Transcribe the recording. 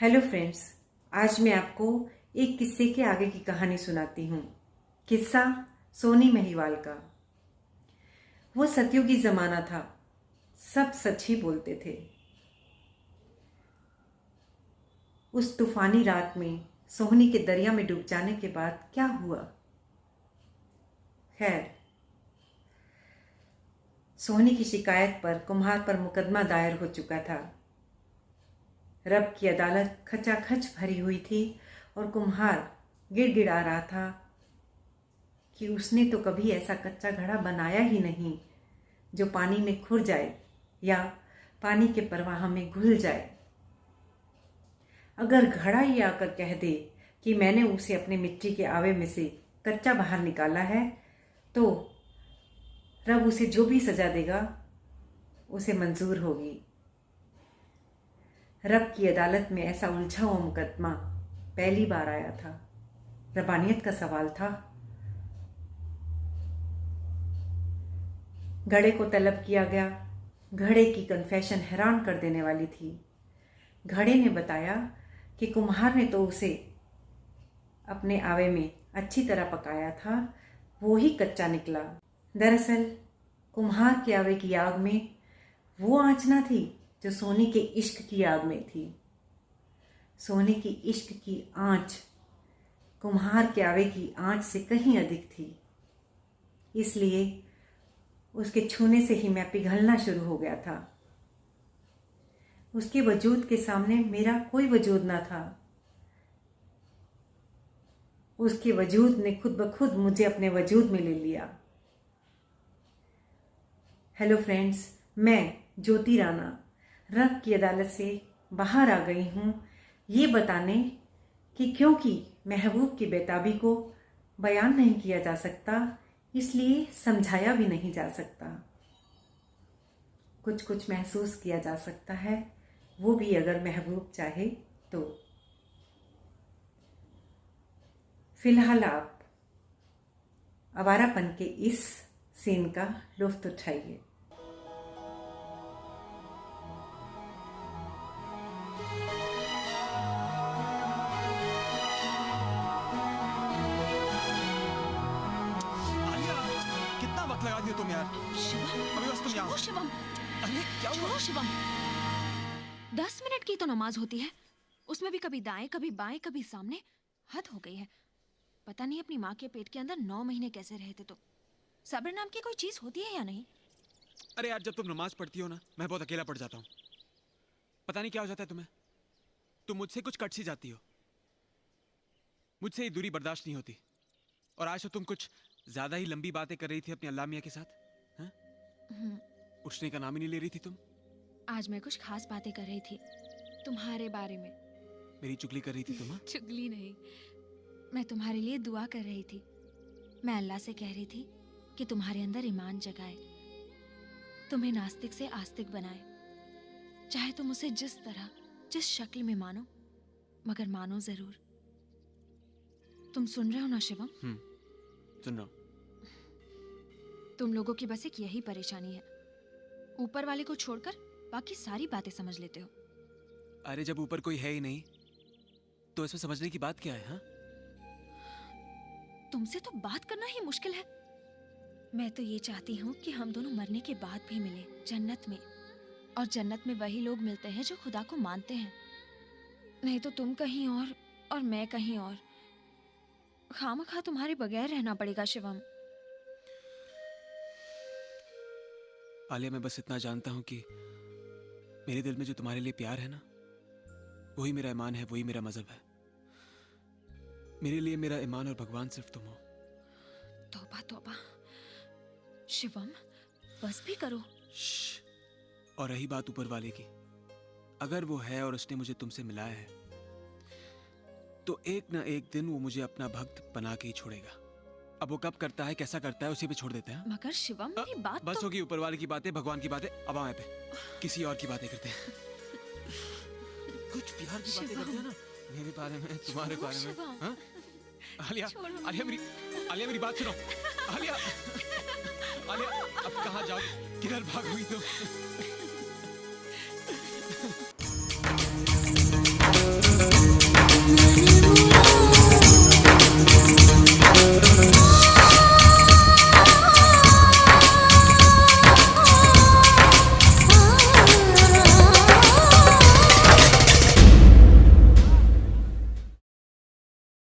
Hello friends, आज मैं आपको एक किस्से के आगे की कहानी सुनाती हूँ। किस्सा सोनी महिवाल का। वो सतयुगी जमाना था, सब सच ही बोलते थे। उस तूफानी रात में सोहनी के दरिया में डूब जाने के बाद क्या हुआ? खैर, सोहनी की शिकायत पर कुम्हार पर मुकदमा दायर हो चुका था। रब की अदालत खचाखच भरी हुई थी और कुम्हार गिड़गिड़ा रहा था कि उसने तो कभी ऐसा कच्चा घड़ा बनाया ही नहीं जो पानी में खुर जाए या पानी के प्रवाह में घुल जाए। अगर घड़ा ही आकर कह दे कि मैंने उसे अपने मिट्टी के आवे में से कच्चा बाहर निकाला है, तो रब उसे जो भी सजा देगा उसे मंजूर होगी। रब की अदालत में ऐसा उलझा हुआ मुकदमा पहली बार आया था। रबानियत का सवाल था। घड़े को तलब किया गया। घड़े की कन्फेशन हैरान कर देने वाली थी। घड़े ने बताया कि कुम्हार ने तो उसे अपने आवे में अच्छी तरह पकाया था, वो ही कच्चा निकला। दरअसल कुम्हार के आवे की आग में वो आँच ना थी जो सोनी के इश्क की आग में थी। सोनी की इश्क की आँच कुम्हार के आवे की आँच से कहीं अधिक थी। इसलिए उसके छूने से ही मैं पिघलना शुरू हो गया था। उसके वजूद के सामने मेरा कोई वजूद ना था। उसके वजूद ने खुद ब खुद मुझे अपने वजूद में ले लिया। हेलो फ्रेंड्स, मैं ज्योति राणा रब की अदालत से बाहर आ गई हूँ ये बताने कि क्योंकि महबूब की बेताबी को बयान नहीं किया जा सकता, इसलिए समझाया भी नहीं जा सकता। कुछ कुछ महसूस किया जा सकता है, वो भी अगर महबूब चाहे तो। फिलहाल आप आवारापन के इस सीन का लुत्फ उठाइए। लगा दिया तुम यार। शिवम, अभी बस तुम यहाँ। शिवम, अरे क्या हुआ? शिवम, 10 मिनट की तो नमाज होती है, उसमें भी कभी दाएं कभी बाएं कभी सामने। हद हो गई है। पता नहीं अपनी माँ के पेट के अंदर 9 महीने कैसे रहे थे। तो सब्र नाम की कोई चीज होती है या नहीं? अरे यार, जब तुम नमाज पढ़ती हो ना, मैं बहुत अकेला पड़ जाता हूँ। पता नहीं क्या हो जाता है तुम्हें। तुम मुझसे कुछ कट सी जाती हो। मुझसे ये दूरी बर्दाश्त नहीं होती। और आज तो तुम कुछ ज्यादा ही लंबी बातें कर रही थी अपनी अल्लाह मियाँ के साथ। उठने का नाम ही नहीं ले रही थी तुम। आज मैं कुछ खास बातें कर रही थी तुम्हारे बारे में। मेरी चुगली कर रही थी तुम? चुगली नहीं, मैं तुम्हारे लिए दुआ कर रही थी। मैं अल्लाह से कह रही थी कि तुम्हारे अंदर ईमान जगाए, तुम्हें नास्तिक से आस्तिक बनाए। चाहे तुम उसे जिस तरह जिस शक्ल में मानो, मगर मानो जरूर। तुम सुन रहे हो ना शिवम? सुन रहा हूँ। तुम लोगों की बस एक यही परेशानी है, ऊपर वाले को छोड़कर बाकी सारी बातें समझ लेते हो। अरे जब ऊपर कोई है ही नहीं तो इसमें समझने की बात क्या है? हाँ, तुमसे तो बात करना ही मुश्किल है। मैं तो ये चाहती हूँ कि हम दोनों मरने के बाद भी मिले जन्नत में। और जन्नत में वही लोग मिलते हैं जो खुदा को मानते हैं, नहीं तो तुम कहीं और मैं कहीं और। खामखा तुम्हारे बगैर रहना पड़ेगा शिवम। आलिया, मैं बस इतना जानता हूँ कि मेरे दिल में जो तुम्हारे लिए प्यार है ना, वही मेरा ईमान है, वही मेरा मजहब है। मेरे लिए मेरा ईमान और भगवान सिर्फ तुम हो। तौबा तौबा शिवम, बस भी करो। और रही बात ऊपर वाले की, अगर वो है और उसने मुझे तुमसे मिलाया है, तो एक ना एक दिन वो मुझे अपना भक्त बना के ही छोड़ेगा। अब वो कब करता है, कैसा करता है, उसी पे छोड़ देते हैं। मगर शिवम, मेरी बात बस तो... होगी ऊपर वाले की बातें, भगवान की बातें। अब आए पे किसी और की बातें करते हैं। कुछ प्यार की बातें करते हैं ना, मेरे बारे में, तुम्हारे बारे में। हाँ? आलिया, आलिया मेरी बात सुनो। आलिया, अब कहाँ जाओगी? किधर भाग हुई तुम?